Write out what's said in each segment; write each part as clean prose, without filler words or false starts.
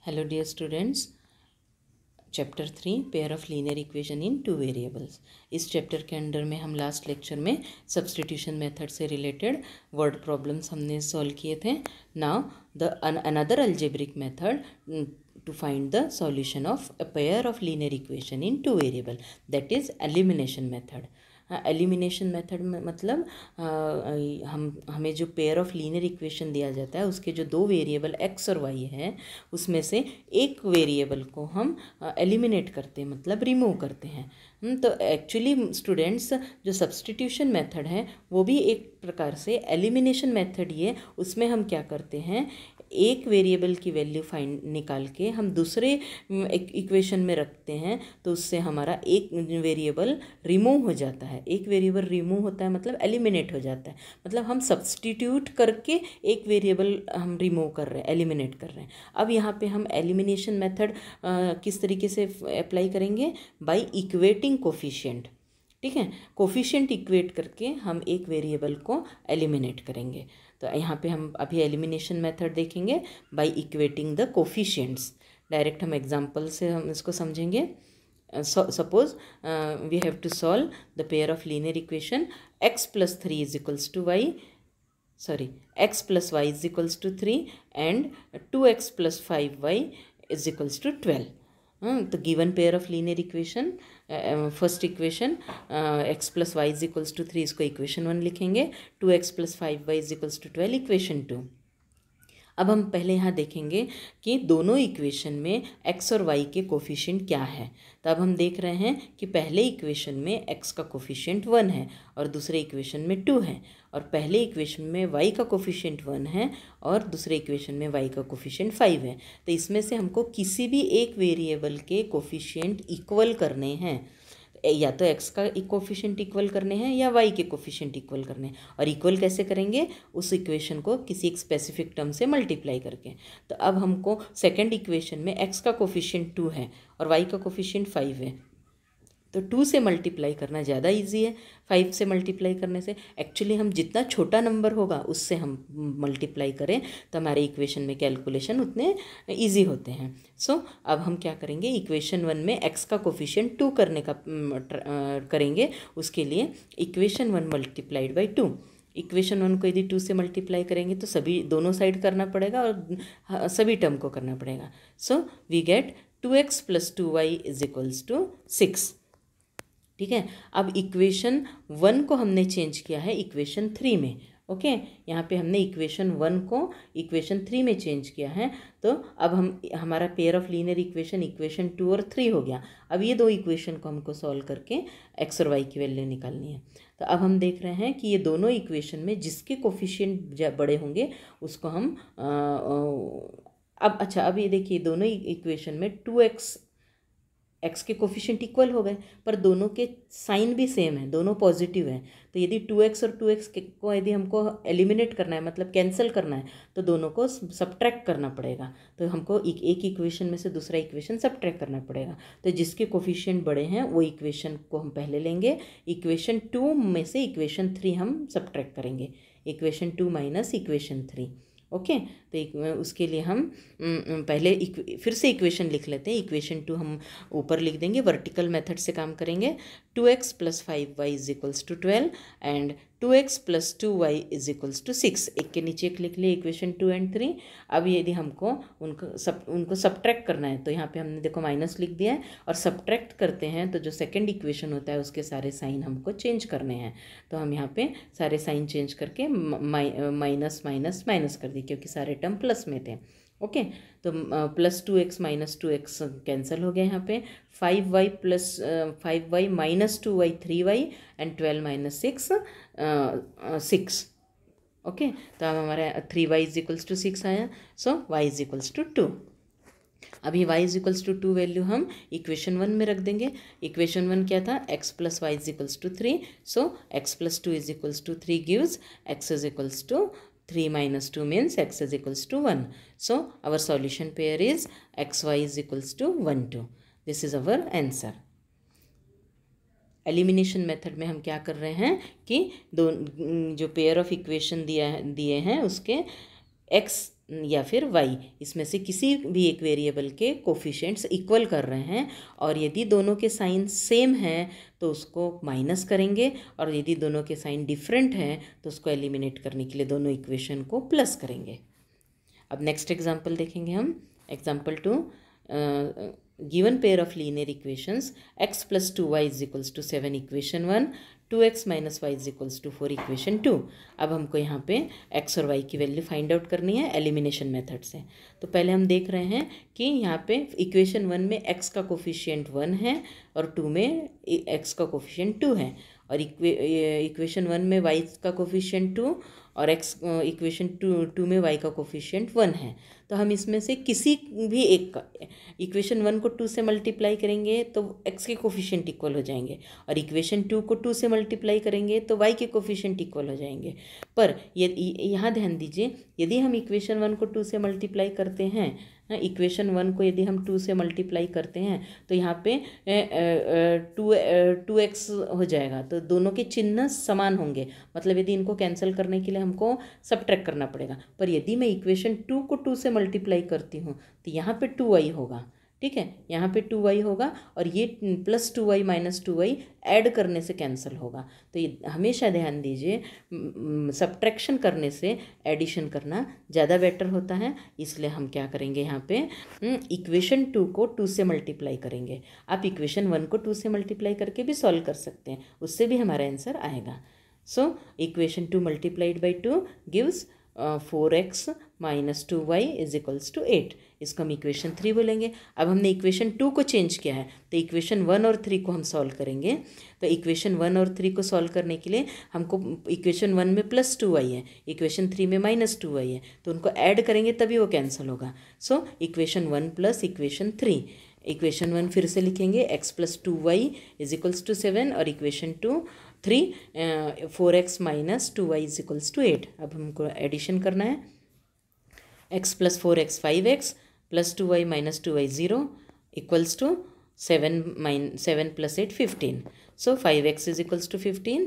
Hello dear students, chapter 3 pair of linear equation in two variables. इस chapter के under में हम last lecture में सब्स्टिट्यूशन मेथड से रिलेटेड वर्ड प्रॉब्लम्स हमने सॉल्व किए थे। Now the another algebraic method to find the solution of a pair of linear equation in two variable, that is elimination method. Elimination method में मतलब हमें जो pair of linear equation दिया जाता है उसके जो दो वेरिएबल एक्स और वाई हैं उसमें से एक वेरिएबल को हम एलिमिनेट करते हैं, मतलब रिमूव करते हैं। तो एक्चुअली स्टूडेंट्स जो सब्स्टिट्यूशन मेथड है वो भी एक प्रकार से एलिमिनेशन मेथड ही है। उसमें हम क्या करते हैं, एक वेरिएबल की वैल्यू फाइंड निकाल के हम दूसरे इक्वेशन में रखते हैं तो उससे हमारा एक वेरिएबल रिमूव हो जाता है। एक वेरिएबल रिमूव होता है मतलब एलिमिनेट हो जाता है, मतलब हम सब्स्टिट्यूट करके एक वेरिएबल हम रिमूव कर रहे हैं, एलिमिनेट कर रहे हैं। अब यहाँ पे हम एलिमिनेशन मेथड किस तरीके से अप्लाई करेंगे, बाय इक्वेटिंग कोफिशिएंट। ठीक है, कोफिशिएंट इक्वेट करके हम एक वेरिएबल को एलिमिनेट करेंगे। तो यहाँ पे हम अभी एलिमिनेशन मेथड देखेंगे by equating the coefficients. Direct हम एग्जांपल से हम इसको समझेंगे। Suppose we have to solve the pair of linear equation x plus 3 is equals to y, sorry, x plus y is equals to 3 and 2x plus 5y is equals to 12. तो given pair of linear equation, first equation x plus y is equals to 3, इसको equation 1 लिखेंगे। 2x plus 5y is equals to 12, equation 2। अब हम पहले यहाँ देखेंगे कि दोनों इक्वेशन में x और y के कोफिशिएंट क्या है। तो अब हम देख रहे हैं कि पहले इक्वेशन में x का कोफिशिएंट 1 है और दूसरे इक्वेशन में 2 है, और पहले इक्वेशन में y का कोफिशिएंट 1 है और दूसरे इक्वेशन में y का कोफिशिएंट 5 है। तो इसमें से हमको किसी भी एक वेरिएबल के कोफिशिएंट इक्वल करने हैं, या तो x का कोफिशिएंट इक्वल करने हैं या y के कोफिशिएंट इक्वल करने हैं। और इक्वल कैसे करेंगे, उस इक्वेशन को किसी एक स्पेसिफिक टर्म से मल्टीप्लाई करके। तो अब हमको सेकंड इक्वेशन में x का कोफिशिएंट 2 है और y का कोफिशिएंट 5 है, तो 2 से मल्टीप्लाई करना ज़्यादा इजी है 5 से मल्टीप्लाई करने से। एक्चुअली हम जितना छोटा नंबर होगा उससे हम मल्टीप्लाई करें तो हमारे इक्वेशन में कैलकुलेशन उतने इजी होते हैं। सो अब हम क्या करेंगे, इक्वेशन 1 में x का कोफिशिएंट 2 करने का करेंगे। उसके लिए इक्वेशन 1 मल्टीप्लाइड बाई 2। इक्वेशन 1 को यदि 2 से मल्टीप्लाई करेंगे तो सभी दोनों साइड करना पड़ेगा और सभी टर्म को करना पड़ेगा। So we get 2x plus 2y is equals to 6। ठीक है, अब इक्वेशन 1 को हमने चेंज किया है इक्वेशन 3 में। ओके, यहाँ पे हमने इक्वेशन 1 को इक्वेशन 3 में चेंज किया है। तो अब हमारा pair of linear equation equation 2 और 3 हो गया। अब ये दो इक्वेशन को हमको सॉल्व करके x और y की वैल्यू निकालनी है। तो अब हम देख रहे हैं कि ये दोनों इक्वेशन में जिसके कोफिशिएंट बड़े होंगे उसको हम अब ये देखिए, दोनों इक्वेशन में 2x x के कोफिशिएंट इक्वल हो गए, पर दोनों के साइन भी सेम है, दोनों पॉजिटिव हैं। तो यदि 2x और 2x को यदि हमको एलिमिनेट करना है, मतलब कैंसिल करना है, तो दोनों को सब्ट्रैक्ट करना पड़ेगा। तो हमको एक इक्वेशन में से दूसरा इक्वेशन सब्ट्रैक्ट करना पड़ेगा। तो जिसके कोफिशिएंट बड़े हैं वो इक्वेशन को हम पहले लेंगे। इक्वेशन 2 में से इक्वेशन 3 हम सब्ट्रैक्ट करेंगे, इक्वेशन 2 माइनस इक्वेशन 3। ओके, तो उसके लिए हम पहले फिर से इक्वेशन लिख लेते हैं। इक्वेशन 2 हम ऊपर लिख देंगे, वर्टिकल मेथड से काम करेंगे। 2x plus 5y is equals to 12 and 2x plus 2y is equals to 6। एक के नीचे एक लिख लिए इक्वेशन 2 एंड 3। अब यदि हमको उनको सब्ट्रैक्ट करना है तो यहाँ पे हमने देखो माइनस लिख दिया है, और सब्ट्रैक्ट करते हैं तो जो सेकंड इक्वेशन होता है उसके सारे साइन हमको चेंज करने हैं। तो हम यहाँ पे सारे साइन चेंज करके माइनस माइनस माइनस कर दिए क्योंकि सारे टर्म प्लस में थे। ओके, तो plus 2x minus 2x cancel हो गया। यहाँ पे 5y plus 5y minus 2y 3y and 12 minus 6 6। Okay, तो अब हमारा 3y इज इक्वल्स टू 6 आया। So y is equals to 2। अभी y is equals to 2 value हम इक्वेशन 1 में रख देंगे। इक्वेशन 1 क्या था, x plus y is equals to 3। So x plus 2 is equals to 3 gives x is equals to 3 minus 2 means x is equals to 1. So our solution pair is xy is equals to 1 2. This is our answer. Elimination method में हम क्या कर रहे हैं कि जो pair of equation दिए हैं उसके x या फिर y, इसमें से किसी भी एक वेरिएबल के कोफिशिएंट्स इक्वल कर रहे हैं, और यदि दोनों के साइन सेम हैं तो उसको माइनस करेंगे, और यदि दोनों के साइन डिफरेंट हैं तो उसको एलिमिनेट करने के लिए दोनों इक्वेशन को प्लस करेंगे। अब नेक्स्ट एग्जाम्पल देखेंगे हम। Example 2, given pair of linear equations x + 2y = 7 equation 1, 2x - y = 4 equation 2। अब हमको यहाँ पे x और y की वैल्यू फाइंड आउट करनी है एलिमिनेशन मेथड से। तो पहले हम देख रहे हैं कि यहाँ पे इक्वेशन 1 में x का कोफिशिएंट 1 है और 2 में x का कोफिशिएंट 2 है, और इक्वेशन 1 में y का कोफिशिएंट 2 और इक्वेशन 2 में y का कोफिशिएंट 1 है। तो हम इसमें से किसी भी एक का, इक्वेशन 1 को 2 से मल्टीप्लाई करेंगे तो x के कोफिशिएंट इक्वल हो जाएंगे, और इक्वेशन 2 को 2 से मल्टीप्लाई करेंगे तो y के कोफिशिएंट इक्वल हो जाएंगे। पर यहाँ ध्यान दीजिए, यदि हम इक्वेशन 1 को 2 से मल्टीप्लाई करते हैं, इक्वेशन 1 को यदि हम 2 से मल्टीप्लाई करते हैं तो यहाँ पे 2x हो जाएगा, तो दोनों के चिन्ह समान होंगे, मतलब यदि इनको कैंसिल करने के लिए हमको सब्ट्रैक्ट करना पड़ेगा। पर यदि मैं इक्वेशन 2 को 2 से मल्टीप्लाई करती हूँ तो यहाँ पे 2y होगा, ठीक है, यहाँ पे 2y होगा, और ये plus 2y minus 2y add करने से कैंसिल होगा। तो ये हमेशा ध्यान दीजिए, सब्ट्रैक्शन करने से एडिशन करना ज़्यादा बेटर होता है, इसलिए हम क्या करेंगे यहाँ पे इक्वेशन 2 को 2 से मल्टीप्लाई करेंगे। आप इक्वेशन 1 को 2 से मल्टीप्लाई करके भी सॉल्व कर सकते हैं, उससे भी हमारा आंसर आएगा। So equation 2 multiplied by 2 gives 4x - 2y = 8। इसको हम इक्वेशन 3 बोलेंगे। अब हमने इक्वेशन 2 को चेंज किया है तो इक्वेशन 1 और 3 को हम सॉल्व करेंगे। तो इक्वेशन 1 और 3 को सॉल्व करने के लिए हमको इक्वेशन 1 में प्लस 2y है, इक्वेशन 3 में माइनस 2y है, तो उनको ऐड करेंगे तभी वो कैंसिल होगा। So equation 1 plus equation 3, equation 1 फिर से लिखेंगे x + 2y = 7, और इक्वेशन 3 4x - 2y = 8। अब हमको एडिशन करना है, x + 4x 5x + 2y - 2y 0 = 7 + 8 15। So 5x = 15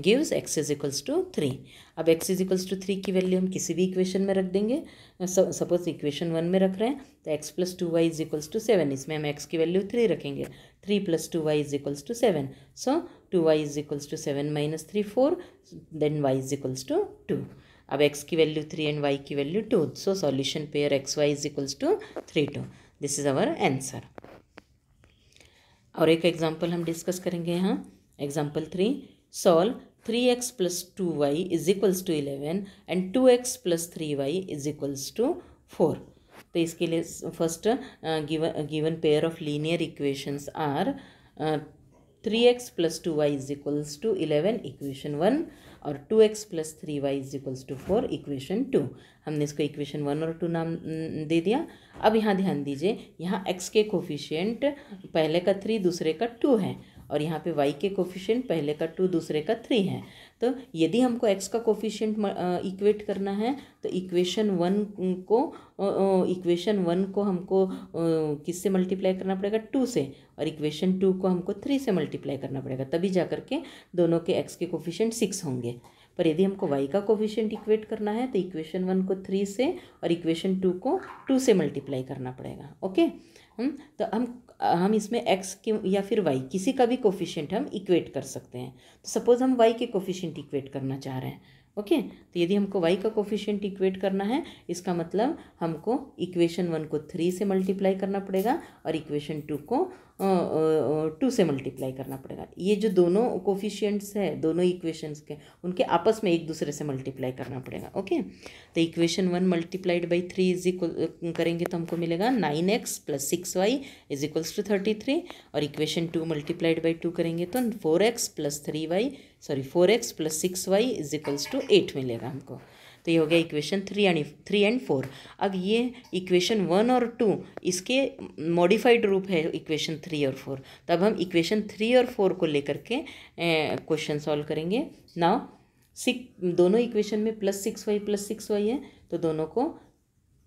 gives x = 3। अब x = 3 की वैल्यू हम किसी भी इक्वेशन में रख देंगे। सपोज इक्वेशन 1 में रख रहे हैं तो x + 2y = 7, इसमें हम x की वैल्यू 3 रखेंगे, 3 + 2y = 7। So 2y = 7 - 3 4, then y = 2। अब x की वैल्यू 3 एंड y की value 2, so solution pair xy = 3 2। This is our answer. और एक एग्जांपल हम डिस्कस करेंगे यहाँ। Example 3, solve 3x + 2y = 11 and 2x + 3y = 4। तो इसके लिए first given pair of linear equations are 3x + 2y = 11 equation 1, और 2x + 3y = 4 इक्वेशन 2। हमने इसको इक्वेशन 1 और 2 नाम दे दिया। अब यहाँ ध्यान दीजिए, यहाँ x के कोफिशिएंट पहले का 3 दूसरे का 2 है, और यहाँ पे y के कोफिशिएंट पहले का 2 दूसरे का 3 है। तो यदि हमको x का कोफिशिएंट इक्वेट करना है तो इक्वेशन 1 को हमको किससे मल्टीप्लाई करना पड़ेगा, 2 से, और इक्वेशन 2 को हमको 3 से मल्टीप्लाई करना पड़ेगा, तभी जा करके दोनों के x के कोफिशिएंट 6 होंगे। पर यदि हमको y का कोफिशिएंट इक्वेट करना है तो इक्वेशन 1 को 3 से और इक्वेशन 2 को 2 से मल्टीप्लाई करना पड़ेगा। ओके, तो हम इसमें x के या फिर y किसी का भी कोफिशिएंट हम इक्वेट कर सकते हैं। तो सपोज हम y के कोफिशिएंट इक्वेट करना चाह रहे हैं, ओके, तो यदि हमको y का कोफिशिएंट इक्वेट करना है, इसका मतलब हमको इक्वेशन 1 को 3 से मल्टीप्लाई करना पड़ेगा और इक्वेशन 2 को 2 से मल्टीप्लाई करना पड़ेगा। ये जो दोनों कोफिशिएंट्स है दोनों इक्वेशंस के, उनके आपस में एक दूसरे से मल्टीप्लाई करना पड़ेगा। ओके, तो equation 1 multiplied by 3 is equal करेंगे तो हमको मिलेगा 9x + 6y = 33, और इक्वेशन 2 मल्टीप्लाइड बाई 2 करेंगे तो 4x + 6y = 8 मिलेगा हमको। तो ये हो गया इक्वेशन 3 एंड 4। अब ये इक्वेशन 1 और 2 इसके मॉडिफाइड रूप है इक्वेशन 3 और 4। तब हम इक्वेशन 3 और 4 को लेकर के क्वेश्चन सॉल्व करेंगे। नाउ दोनों इक्वेशन में +6y है तो दोनों को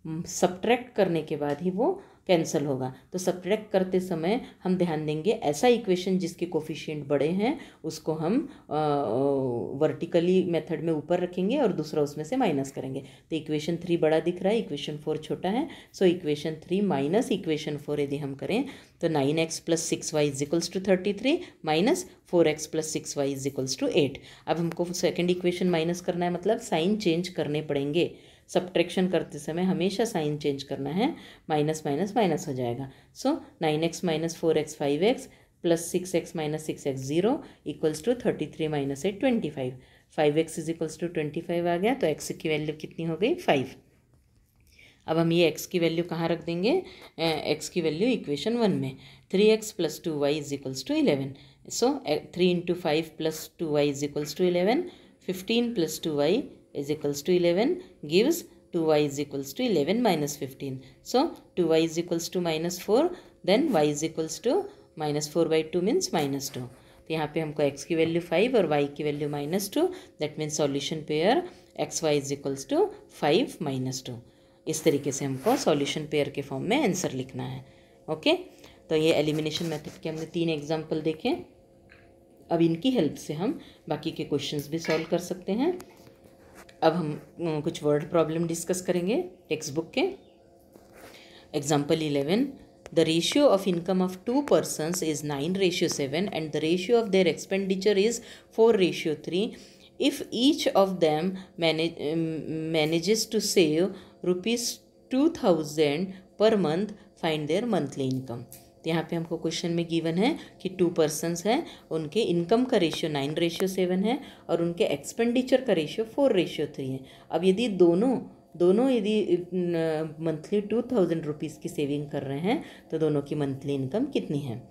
सब्ट्रैक्ट करने के बाद ही वो कैंसिल होगा। तो सब्ट्रैक्ट करते समय हम ध्यान देंगे ऐसा इक्वेशन जिसके कोफिशिएंट बड़े हैं उसको हम वर्टिकली मेथड में ऊपर रखेंगे और दूसरा उसमें से माइनस करेंगे। तो इक्वेशन 3 बड़ा दिख रहा है, इक्वेशन 4 छोटा है। सो इक्वेशन 3 माइनस इक्वेशन 4 यदि हम करें तो 9x + 6y = 33 minus 4x + 6y = 8। अब हमको सेकेंड इक्वेशन माइनस करना है, मतलब साइन चेंज करने पड़ेंगे। सब्ट्रैक्शन करते समय हमेशा साइन चेंज करना है, माइनस माइनस माइनस हो जाएगा। सो 9x - 4x 5x + 6x - 6x 0 = 33 - 8 25। 5x = 25 आ गया, तो x की वैल्यू कितनी हो गई 5। अब हम ये x की वैल्यू कहाँ रख देंगे, x की वैल्यू इक्वेशन 1 में। 3x + 2y = 11। सो 3 × 5 + 2y = 11। 15 + 2y = 11 gives 2y = 11 - 15. So 2y = -4, then y = -4/2 means -2। तो यहाँ पे हमको x की वैल्यू 5 और y की value -2, that means solution pair xy = 5 - 2। इस तरीके से हमको सॉल्यूशन पेयर के फॉर्म में आंसर लिखना है। ओके, तो ये एलिमिनेशन मेथड के हमने 3 एग्जाम्पल देखे। अब इनकी हेल्प से हम बाकी के क्वेश्चंस भी सॉल्व कर सकते हैं। अब हम कुछ वर्ड प्रॉब्लम डिस्कस करेंगे टेक्स्ट बुक के। Example 11, the ratio of income of 2 persons is 9:7 and the ratio of their expenditure is 4:3. If each of them manages to save ₹2,000 per month, find their monthly income. तो यहाँ पे हमको question में given है कि 2 persons हैं, उनके income का रेशियो 9:7 है और उनके एक्सपेंडिचर का रेशियो 4:3 है। अब यदि दोनों यदि मंथली 2,000 रुपीज़ की सेविंग कर रहे हैं तो दोनों की मंथली इनकम कितनी है।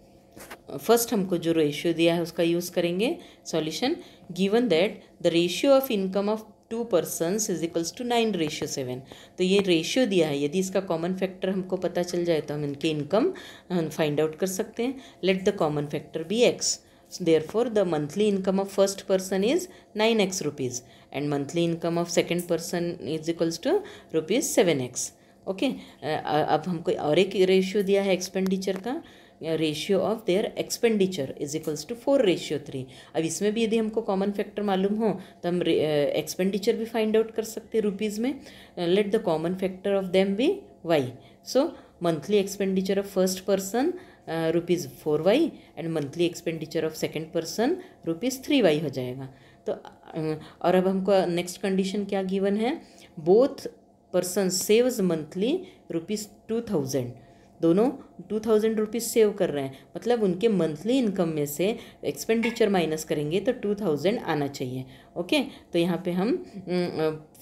फर्स्ट हमको जो रेशियो दिया है उसका यूज़ करेंगे। Solution, given that the ratio of income of 2 persons = 9:7। तो ये रेशियो दिया है, यदि इसका कॉमन फैक्टर हमको पता चल जाए तो हम इनके इनकम फाइंड आउट कर सकते हैं। Let the common factor be x, therefore the monthly income of first person is 9x rupees and monthly income of second person is equals to rupees 7x। Okay, अब हमको और एक ratio दिया है expenditure का, रेशियो ऑफ देयर एक्सपेंडिचर = 4:3। अब इसमें भी यदि हमको कॉमन फैक्टर मालूम हो तो हम एक्सपेंडिचर भी फाइंड आउट कर सकते हैं रुपीज़ में। Late the common factor of them be y। So monthly expenditure of first person ₹4y and monthly expenditure of second person ₹3y हो जाएगा। तो और अब हमको नेक्स्ट कंडीशन क्या गिवन है, बोथ पर्सन सेव्स मंथली ₹2,000। दोनों 2,000 रुपीज़ सेव कर रहे हैं, मतलब उनके मंथली इनकम में से एक्सपेंडिचर माइनस करेंगे तो 2,000 आना चाहिए। ओके, तो यहाँ पे हम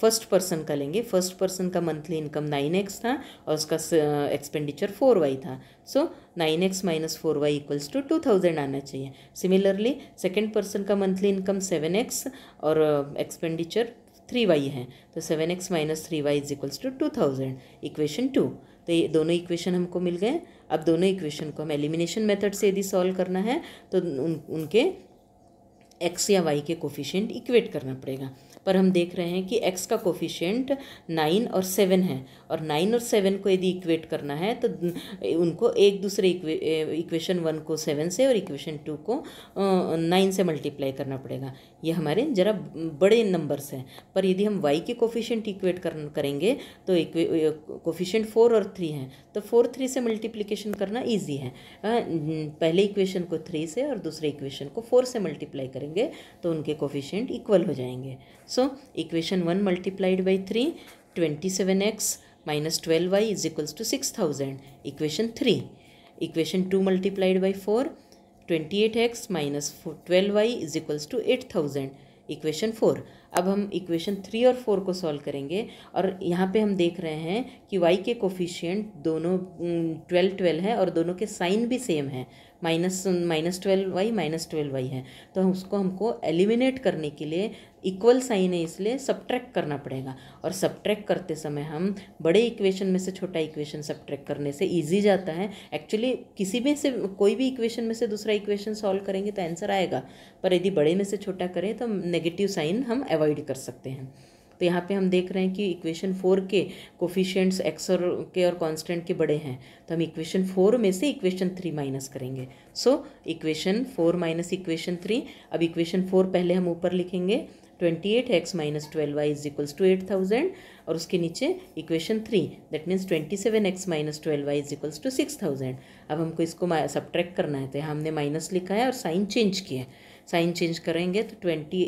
फर्स्ट पर्सन का लेंगे। फर्स्ट पर्सन का मंथली इनकम 9x था और उसका एक्सपेंडिचर 4y था। सो 9x - 4y = 2,000 आना चाहिए। सिमिलरली सेकेंड पर्सन का मंथली इनकम 7x और एक्सपेंडिचर 3y है, तो 7x - 3y = 2,000। इक्वेशन 2। तो ये दोनों इक्वेशन हमको मिल गए। अब दोनों इक्वेशन को हम एलिमिनेशन मेथड से यदि सॉल्व करना है तो उनके x या y के कोफिशिएंट इक्वेट करना पड़ेगा। पर हम देख रहे हैं कि x का कोफिशिएंट 9 और 7 है और 9 और 7 को यदि इक्वेट करना है तो उनको एक दूसरे इक्वेशन 1 को 7 से और इक्वेशन 2 को 9 से मल्टीप्लाई करना पड़ेगा। ये हमारे ज़रा बड़े नंबर्स हैं। पर यदि हम y के कोफिशिएंट इक्वेट करेंगे तो कोफिशिएंट 4 और 3 हैं, तो 4 3 से मल्टीप्लिकेशन करना ईजी है। पहले इक्वेशन को 3 से और दूसरे इक्वेशन को 4 से मल्टीप्लाई करेंगे तो उनके कोफिशिएंट इक्वल हो जाएंगे। So equation 1 multiplied by 3, 27x - 12y = 6,000। Equation 3। Equation 2 multiplied by 4, 28x - 12y = 8,000। Equation 4। अब हम इक्वेशन 3 और 4 को सॉल्व करेंगे और यहाँ पे हम देख रहे हैं कि y के कोफिशिएंट दोनों 12 है और दोनों के साइन भी सेम है, -12y - 12y है। तो उसको हमको एलिमिनेट करने के लिए इक्वल साइन है इसलिए सब्ट्रैक्ट करना पड़ेगा। और सब्ट्रैक्ट करते समय हम बड़े इक्वेशन में से छोटा इक्वेशन सब्ट्रैक्ट करने से ईजी जाता है। एक्चुअली किसी में से कोई भी इक्वेशन में से दूसरा इक्वेशन सॉल्व करेंगे तो आंसर आएगा, पर यदि बड़े में से छोटा करें तो नेगेटिव साइन हम अवॉइड कर सकते हैं। तो यहाँ पे हम देख रहे हैं कि इक्वेशन 4 के कोफिशिएंट्स एक्स और कांस्टेंट के बड़े हैं, तो हम इक्वेशन 4 में से इक्वेशन 3 माइनस करेंगे। So equation 4 minus equation 3। अब इक्वेशन 4 पहले हम ऊपर लिखेंगे 28x minus 12y is equals to 8000, और उसके नीचे equation 3 that means 27x minus 12y is equals to 6000। अब हमको इसको सब्ट्रैक्ट करना है, तो यहाँ हमने माइनस लिखा है और साइन चेंज किया है। साइन चेंज करेंगे तो 20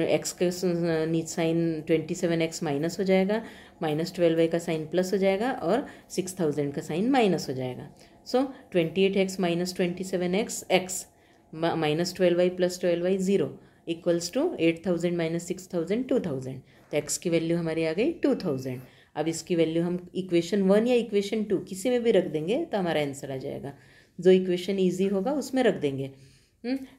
एक्स का साइन 27x माइनस हो जाएगा, माइनस 12y का साइन प्लस हो जाएगा और 6000 का साइन माइनस हो जाएगा। So 28x minus 27x x minus 12y plus 12y 0 equals to 8000 माइनस 6000 2000। तो x की वैल्यू हमारी आ गई 2000। अब इसकी वैल्यू हम इक्वेशन 1 या इक्वेशन 2 किसी में भी रख देंगे तो हमारा आंसर आ जाएगा। जो इक्वेशन ईजी होगा उसमें रख देंगे।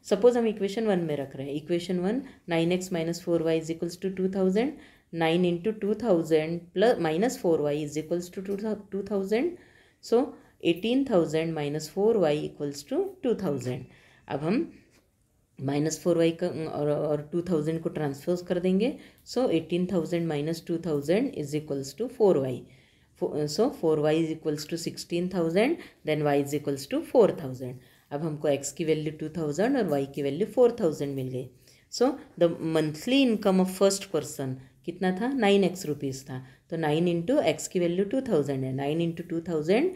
सपोज हम इक्वेशन 1 में रख रहे हैं। Equation 1 9x minus 4y is equals to 2000, 9 into 2000 plus minus 4y is equals to 2000। So 18000 minus 4y equals to 2000। अब हम माइनस 4y का और 2000 को ट्रांसपोज कर देंगे। So 18000 minus 2000 is equals to 4y। So 4y is equals to 16000, then y is equals to 4000। अब हमको x की वैल्यू 2000 और y की वैल्यू 4000 मिल गई। So the monthly income of first person कितना था? 9x रुपीज़ था। तो 9 इंटू एक्स की वैल्यू 2000 है, 9 इंटू 2000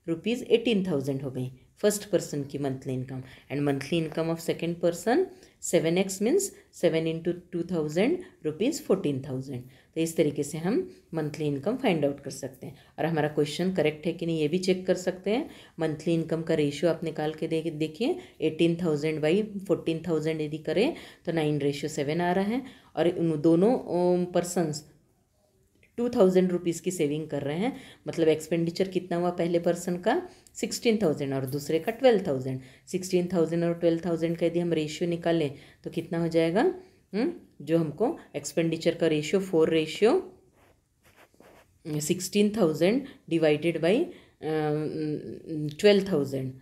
रुपीज़ 18000 हो गई फर्स्ट पर्सन की monthly income. And monthly income of second person 7x means 7 into 2000 rupees 14000। तो इस तरीके से हम मंथली इनकम फाइंड आउट कर सकते हैं। और हमारा क्वेश्चन करेक्ट है कि नहीं ये भी चेक कर सकते हैं। मंथली इनकम का रेशियो आप निकाल के देखिए 18000 बाई 14000 यदि करें तो 9:7 आ रहा है। और उन दोनों पर्सनस 2000 रुपीज़ की सेविंग कर रहे हैं। मतलब एक्सपेंडिचर कितना हुआ पहले पर्सन का? 16000 और दूसरे का 12000। 16000 और 12000 का यदि हम रेशियो निकालें तो कितना हो जाएगा? जो हमको एक्सपेंडिचर का ratio 4 ratio 16000 divided by 12000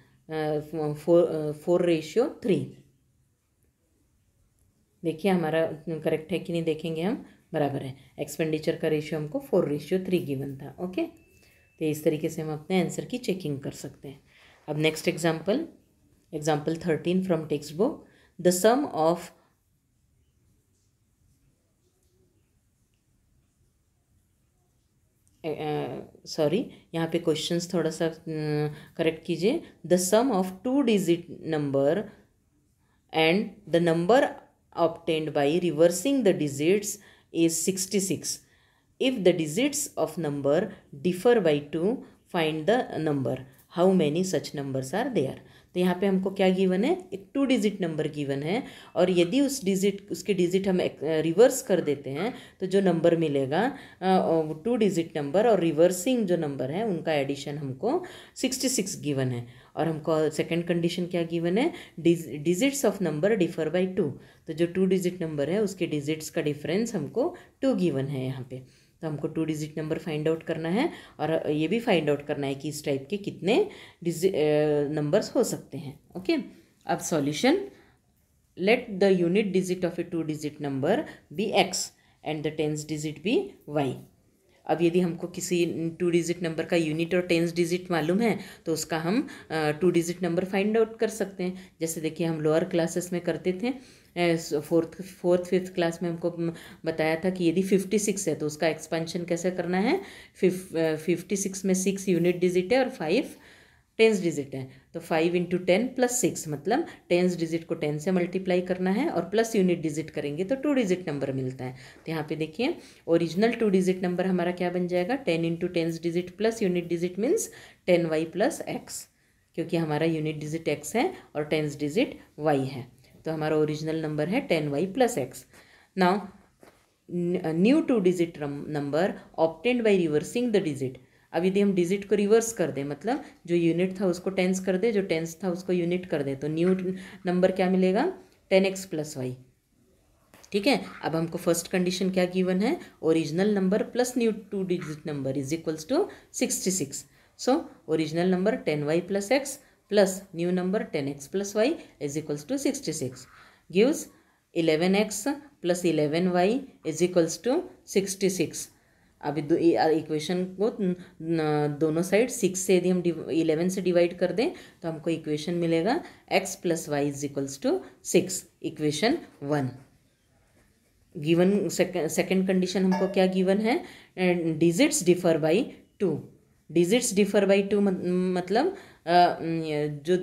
4 ratio 3। देखिए हमारा करेक्ट है कि नहीं, देखेंगे हम। बराबर है। एक्सपेंडिचर का रेशियो हमको 4 रेशियो 3 गिवन था। ओके, तो इस तरीके से हम अपने आंसर की चेकिंग कर सकते हैं। अब next example 13 from textbook. The sum of sorry, यहाँ पे क्वेश्चंस थोड़ा सा करेक्ट कीजिए। The sum of 2 digit number and the number obtained by reversing the digits is 66. If the digits of number differ by 2, find the number. How many such numbers are there? तो यहाँ पे हमको क्या given है? एक 2 digit number given है, और यदि उसके डिजिट हम रिवर्स कर देते हैं तो जो नंबर मिलेगा 2 डिजिट नंबर और रिवर्सिंग जो नंबर है उनका एडिशन हमको 66 गिवन है। और हमको सेकंड कंडीशन क्या गिवन है? Digits of number differ by 2। तो जो 2 डिजिट नंबर है उसके डिजिट्स का डिफरेंस हमको 2 गिवन है यहाँ पे। तो हमको 2 डिजिट नंबर फाइंड आउट करना है, और ये भी फाइंड आउट करना है कि इस टाइप के कितने नंबर्स हो सकते हैं। ओके, अब solution. Let the unit digit of a 2 digit number be x and the tens digit be y. अब यदि हमको किसी 2 डिजिट नंबर का यूनिट और टेंस डिजिट मालूम है तो उसका हम 2 डिजिट नंबर फाइंड आउट कर सकते हैं। जैसे देखिए हम लोअर क्लासेस में करते थे, 4th 5th क्लास में हमको बताया था कि यदि 56 है तो उसका एक्सपेंशन कैसे करना है। 56 में 6 यूनिट डिजिट है और 5 टेंस डिजिट है। तो 5 इंटू 10 प्लस 6, मतलब टेंस डिजिट को 10 से मल्टीप्लाई करना है और प्लस यूनिट डिजिट करेंगे तो 2 डिजिट नंबर मिलता है। तो यहाँ पे देखिए ओरिजिनल 2 डिजिट नंबर हमारा क्या बन जाएगा? 10 into tens digit plus unit digit means 10y plus x, क्योंकि हमारा यूनिट डिजिट x है और टेंस डिजिट y है। तो हमारा ओरिजिनल नंबर है 10y plus x. Now new 2 digit number obtained by reversing the digit. अब यदि हम डिजिट को रिवर्स कर दें, मतलब जो यूनिट था उसको टेंस कर दे, जो टेंस था उसको यूनिट कर दे, तो न्यू नंबर क्या मिलेगा? 10x plus Y. ठीक है, अब हमको फर्स्ट कंडीशन क्या गिवन है? Original number plus new 2 digit number is equals to 66। So original number 10y plus x plus new number 10x plus y is equals to 66 gives 11x plus 11y is equals to 66। अभी equation को दोनों side 6 से यदि हम 11 से divide कर दें तो हमको इक्वेशन मिलेगा x plus y is equals to 6, equation 1। Given second condition हमको क्या गिवन है, digits differ by 2। Digits differ by 2 मतलब जो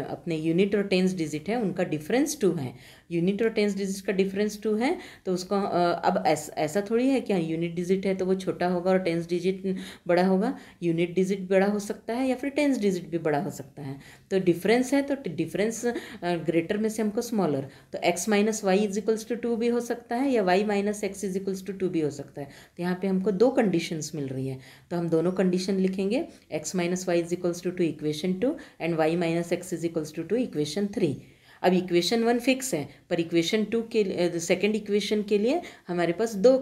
अपने यूनिट और टेंस डिजिट है उनका डिफरेंस 2 है। यूनिट और टेंस डिजिट का डिफरेंस 2 है तो उसको अब ऐसा थोड़ी है कि यूनिट डिजिट है तो वो छोटा होगा और टेंस डिजिट बड़ा होगा। यूनिट डिजिट बड़ा हो सकता है या फिर टेंस डिजिट भी बड़ा हो सकता है। तो डिफरेंस है तो डिफरेंस ग्रेटर में से हमको स्मॉलर, तो x minus y is equals to 2 भी हो सकता है या y minus x is equals to 2 भी हो सकता है। तो यहाँ पे हमको दो कंडीशंस मिल रही है तो हम दोनों कंडीशन लिखेंगे, x minus y is equals to equation 2 and y minus x is equals to equation 3। अब इक्वेशन 1 फिक्स है पर इक्वेशन 2 के सेकेंड इक्वेशन के लिए हमारे पास दो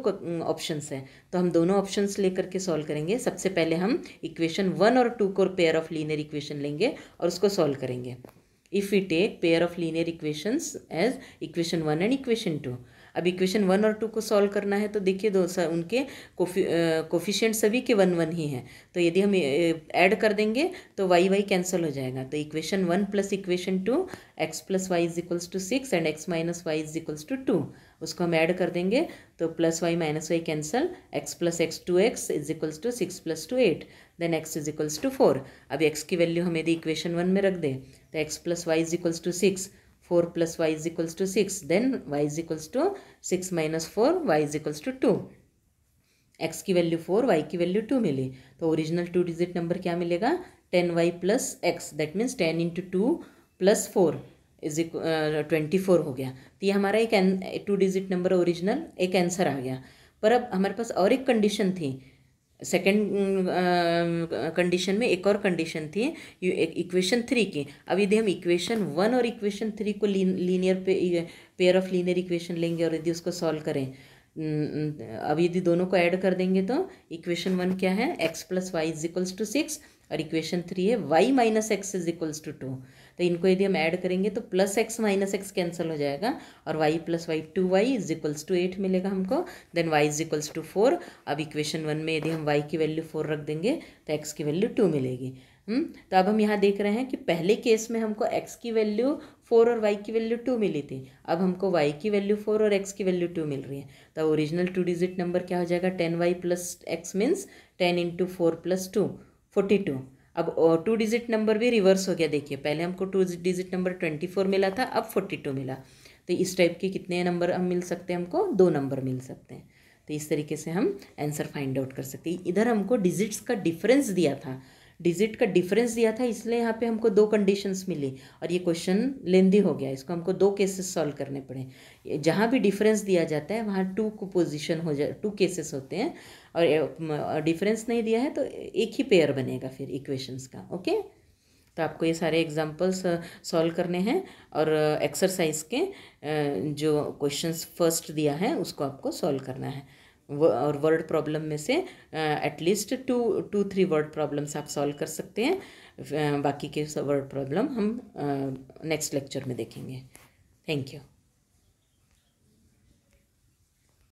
ऑप्शंस हैं तो हम दोनों ऑप्शंस लेकर के सॉल्व करेंगे। सबसे पहले हम इक्वेशन 1 और 2 को पेयर ऑफ लीनियर इक्वेशन लेंगे और उसको सॉल्व करेंगे। If we take pair of linear equations as equation 1 and equation 2। अब इक्वेशन 1 और 2 को सॉल्व करना है तो देखिए उनके कोफिशिएंट सभी के 1 1 ही हैं तो यदि हम ऐड कर देंगे तो y कैंसिल हो जाएगा। तो equation 1 plus equation 2 x plus y is equals to 6 and x minus y is equals to 2, उसको हम ऐड कर देंगे तो plus y minus y cancel, x plus x 2x is equals to 6 plus 2 8, then x is equals to 4। अब x की value हम यदि equation 1 में रख दें तो x plus y is equals to 6, 4 plus y is equals to 6, then y is equals to 6 minus 4, y is equals to 2। x की value 4, y की वैल्यू 2 मिली तो ओरिजिनल 2 डिजिट नंबर क्या मिलेगा, 10y plus x, that means 10 into 2 plus 4 is 24 हो गया। तो ये हमारा एक 2 डिजिट नंबर ओरिजिनल एक आंसर आ गया। पर अब हमारे पास और एक कंडीशन थी, सेकेंड कंडीशन में एक और कंडीशन थी इक्वेशन 3 की। अब यदि हम इक्वेशन 1 और इक्वेशन 3 को linear pair of linear equation लेंगे और यदि उसको सॉल्व करें, अब यदि दोनों को ऐड कर देंगे तो इक्वेशन 1 क्या है, x plus y is equals to 6 और इक्वेशन 3 है y minus x is equals to 2। तो इनको यदि हम ऐड करेंगे तो plus x minus x cancel हो जाएगा और y plus y 2y is equals to 8 मिलेगा हमको, then y is equals to 4। अब इक्वेशन 1 में यदि हम y की वैल्यू 4 रख देंगे तो x की वैल्यू 2 मिलेगी। तो अब हम यहाँ देख रहे हैं कि पहले केस में हमको x की वैल्यू 4 और y की वैल्यू 2 मिली थी, अब हमको y की वैल्यू 4 और x की वैल्यू 2 मिल रही है। तो ओरिजिनल 2 डिजिट नंबर क्या हो जाएगा, 10y plus x means 10 into 4 plus 2 42। अब 2 डिजिट नंबर भी रिवर्स हो गया, देखिए पहले हमको 2 डिजिट नंबर 24 मिला था, अब 42 मिला। तो इस टाइप के कितने नंबर हम मिल सकते हैं, हमको 2 नंबर मिल सकते हैं। तो इस तरीके से हम आंसर फाइंड आउट कर सकते हैं। इधर हमको डिजिट्स का डिफरेंस दिया था, डिजिट का डिफरेंस दिया था, इसलिए यहाँ पे हमको 2 कंडीशंस मिली और ये क्वेश्चन लेंदी हो गया, इसको हमको 2 केसेस सॉल्व करने पड़े। जहाँ भी डिफरेंस दिया जाता है वहाँ 2 को पोजीशन हो जाए, 2 केसेस होते हैं और डिफरेंस नहीं दिया है तो एक ही पेयर बनेगा फिर इक्वेशंस का। ओके, तो आपको ये सारे एग्जांपल्स सॉल्व करने हैं और एक्सरसाइज के जो क्वेश्चंस फर्स्ट दिया है उसको आपको सॉल्व करना है। और वर्ड प्रॉब्लम में से एटलीस्ट 2-3 वर्ड प्रॉब्लम्स आप सॉल्व कर सकते हैं। बाकी के वर्ड प्रॉब्लम हम नेक्स्ट लेक्चर में देखेंगे। Thank you.